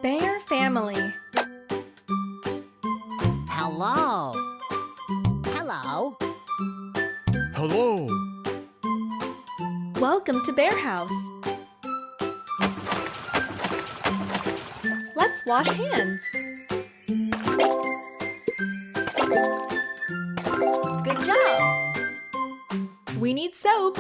Bear family. Hello. Hello. Hello. Welcome to Bear House. Let's wash hands. Good job. We need soap.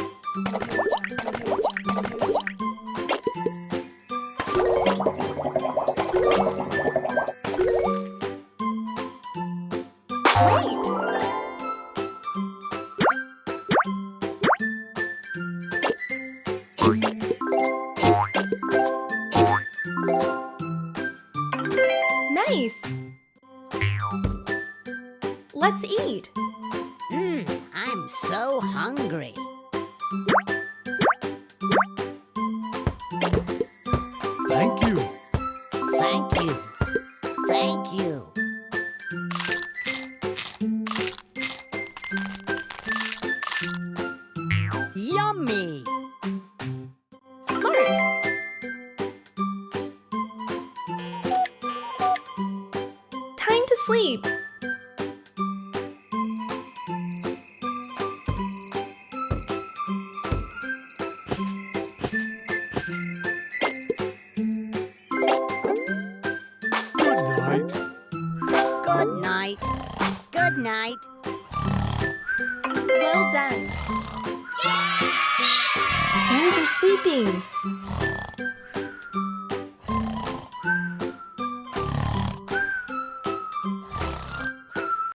Great! Nice! Let's eat. I'm so hungry. Thank you. Thank you. Thank you. Yummy. Smart! Time to sleep. Good night. Good night. Good night. Well done. Bears are sleeping.